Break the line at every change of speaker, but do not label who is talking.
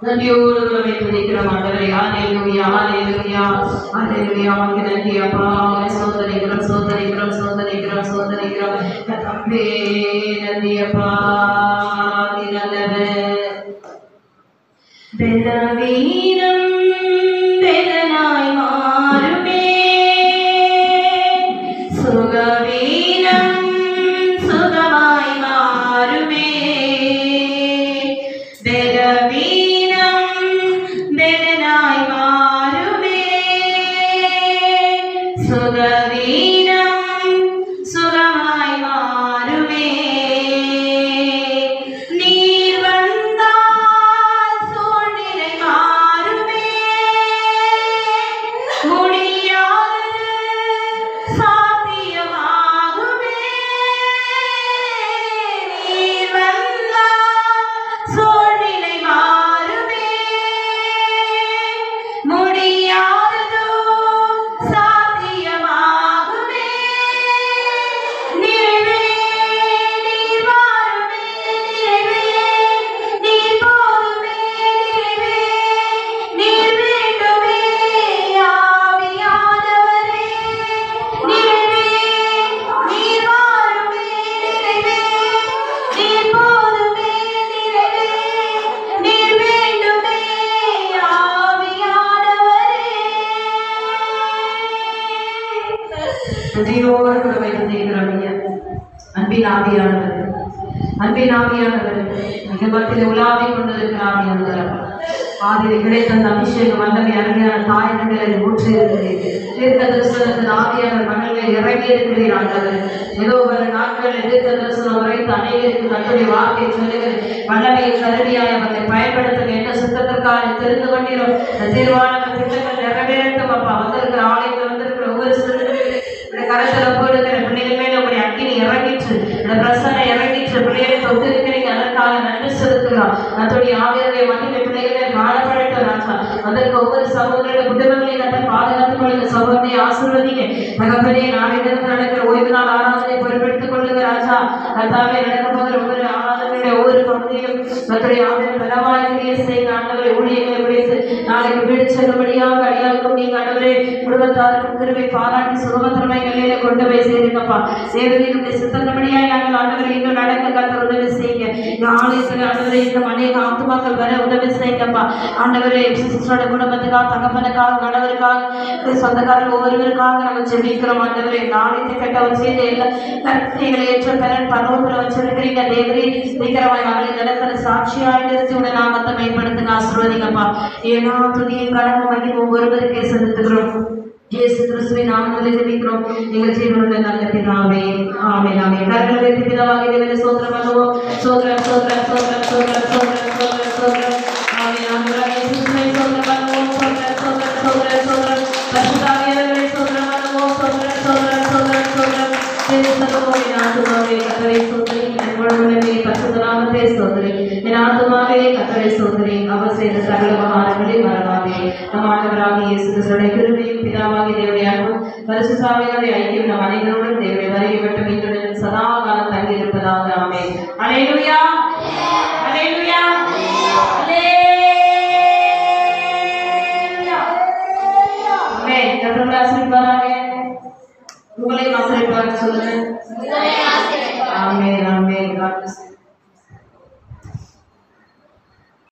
நன்றியோடு துதிக்கிறோம் ஆண்டவரே. ஹல்லேலூயா ஹல்லேலூயா ஹல்லேலூயா. உமக்கு நன்றி அப்பா. சோதனைக்கிறோம் சோதனைக்கிறோம் சோதனைக்கிறோம் சோதனைக்கிறோம் தம்பே. நன்றி அப்பா. நீ நல்லவர். பலவீனம் பலனாய் மாறுமே, சுகவீனம் சுகமாய் மாறுமே. பலவீனம் பலனாய் மாறுமே, சுகவீனம் சுகமாய் மாறுமே. நீர் வந்தால் சூழ்நிலை மாறுமே, முடியாதது சாத்தியமாகுமே. நீர் வந்தால் சூழ்நிலை மாறுமே, முடியாததோ சாத்தியமாகுமே. நிறைவே நீர் வாருமே, நிறைவே நீர் போதுமே, நிறைவே நீர் வேண்டுமே. ஆவியானவரே, நிறைவே நீர் வாருமே, நிறைவே நீர் போதுமே, நிறைவே நீர் வேண்டுமே. ஆவியானவரே. நன்றியோடு நம்மை துதிக்கிறோம் ஐயா. அன்பின் ஆவியானவர், அன்பின் ஆவியானவர், மிகமத்திலே உலாவிக் கொண்டிருக்கிற ஆவியானவர். ஆதியிலே கிடைத்த அந்த அபிஷேகம் வல்லமை அருமையான தாயகங்களை ஊற்றி இருக்கிறீர். தீர்க்க தரிசனத்தின் ஆவியானவர் மனதிலே இறங்கி இருக்கிறீர் ஆண்டவர். ஏதோ ஒரு நாட்களில் தீர்க்க தரிசனம் உரைத்து அநேகருக்கு கர்த்தருடைய வார்த்தை சொல்லுங்கள். வல்லமையை கருவியாய் அவர்களை பயன்படுத்துங்க என்ற சுத்தத்திற்காக தெரிந்து கொண்டிரும். தீர்வான திட்டங்கள் நிறைவேறட்டும் அப்பா. வந்திருக்கிற ஆலயத்தில் வந்திருக்கிற ஒவ்வொரு சிறுவர்களையும் கரத்துல போடுகிற பிள்ளைகள் மேல உங்களுடைய அக்கினி இறங்கிற்று, பிரசனை இறங்கிற்று. பிள்ளைகளை தொட்டிருக்கிறீங்க, அதற்காக நன்றி செலுத்துகிறோம். அதோடைய ஆவியருடைய மகிமை பிள்ளைகளை காணப்படட்டும் ராஜா. அதற்கு ஒவ்வொரு சகோதரருடைய குடும்பங்களை கட்ட பாதுகாத்துக் கொள்ளுங்க. சகோதரியை ஆசீர்வதிங்க தகப்பனே. நாளையிலிருந்து நடக்கிற ஓய்வு நாள் ஆராதனை பொறுப்பெடுத்துக் கொள்ளுங்க ராஜா. கர்த்தாவே, நடக்கும் போது ஒவ்வொரு ஆராதனையுடைய ஒவ்வொரு பகுதியிலும் கர்த்தருடைய ஆவியின் பலமாய் கிரியை செய்யுங்க ஆண்டவரே. ஊழியர்களை விடுத்து நாளைக்கு வீடு செல்லும்படியாக அடியாருக்கும் நீங்க ஆண்டவரே குடும்பத்தாருக்கும் கிருபை பாராட்டி சுகபத்திரமை நிலையில கொண்டு போய் சேருங்கப்பா. சேவதியினுடைய சித்தந்தபடியாய் நாங்கள் ஆண்டவரை இன்னும் நடக்க கர்த்தர் உதவி செய்யுங்க. இந்த ஆலயத்தில் ஆண்டவரை இன்னும் அநேக ஆத்துமாக்கள் வர உதவி செய்யுங்கப்பா. ஆண்டவரே சிஸ்டரோட குடும்பத்துக்காக, தகப்பனுக்காக, கணவருக்காக, சொந்தக்காரர்கள் ஒவ்வொருவருக்காக நம்ம ஜெபிக்கிறோம் ஆண்டவரே. நாளைக்கு கட்டவர் செய்த எல்லா கட்டளைகளை ஏற்ற பலன் பரவத்தில் வச்சிருக்கிறீங்க தேவரே. சீக்கிரமாய் மகளை நடக்கிற சாட்சியாக நிறுத்தி உடைய நாமத்தை மேம்படுத்துங்க, ஆசீர்வதிங்கப்பா. ஏன்னா துதியும் கடமும் மகிமும் ஒவ்வொருவருக்கே செலுத்துகிறோம். இயேசு கிறிஸ்துவின் நாமத்தில் ஜெபிக்கிறோம் எங்கள் ஜீவனுள்ள நல்ல பிதாவே. ஆமென் ஆமென். கரங்களை உயர்த்தி பிதாவாகிய தேவனை ஸ்தோத்திரம் பண்ணுவோம். ஸ்தோத்திரம் ஸ்தோத்திரம் ஸ்தோத்திரம் ஸ்தோத்திரம் ஸ்தோத்திரம் ஸ்தோத்திரம் ஸ்தோத்திரம். ஆமென். ஆண்டவராகிய இயேசுவை ஸ்தோத்திரம் பண்ணுவோம். ஸ்தோத்திரம் ஸ்தோத்திரம் ஸ்தோத்திரம் ஸ்தோத்திரம். பரிசுத்தாவிய தேவனை ஸ்தோத்திரம் பண்ணுவோம். ஸ்தோத்திரம் ஸ்தோத்திரம் ஸ்தோத்திரம் ஸ்தோத்திரம். என் ஆத்துமாவே கர்த்தரை ஸ்தோத்திரி, என் முழுவதுமே பரிசுத்த நாமத்தை ஸ்தோத்திரி. என் ஆத்துமாவே கர்த்தரை ஸ்தோத்திரி, அவர் செய்த சகல உபகாரங்களை மறவாதே. நம் ஆண்டவராகிய இயேசு கிறிஸ்துவின் கிருபையும் பிதாவாகிய தேவனுடைய அன்பும் பரிசுத்த ஆவியானவருடைய ஐக்கியம் நம் அனைவரோடும் தேவனுடைய வருகை மட்டும் இன்றுடன் சதா காலம் தங்கி இருப்பதாக. ஆமென். அல்லேலூயா அல்லேலூயா அல்லேலூயா. ஆமென். கர்த்தர் ஆசீர்வதிப்பாராக. உங்களையும் ஆசீர்வதிப்பாராக சொல்லுங்க.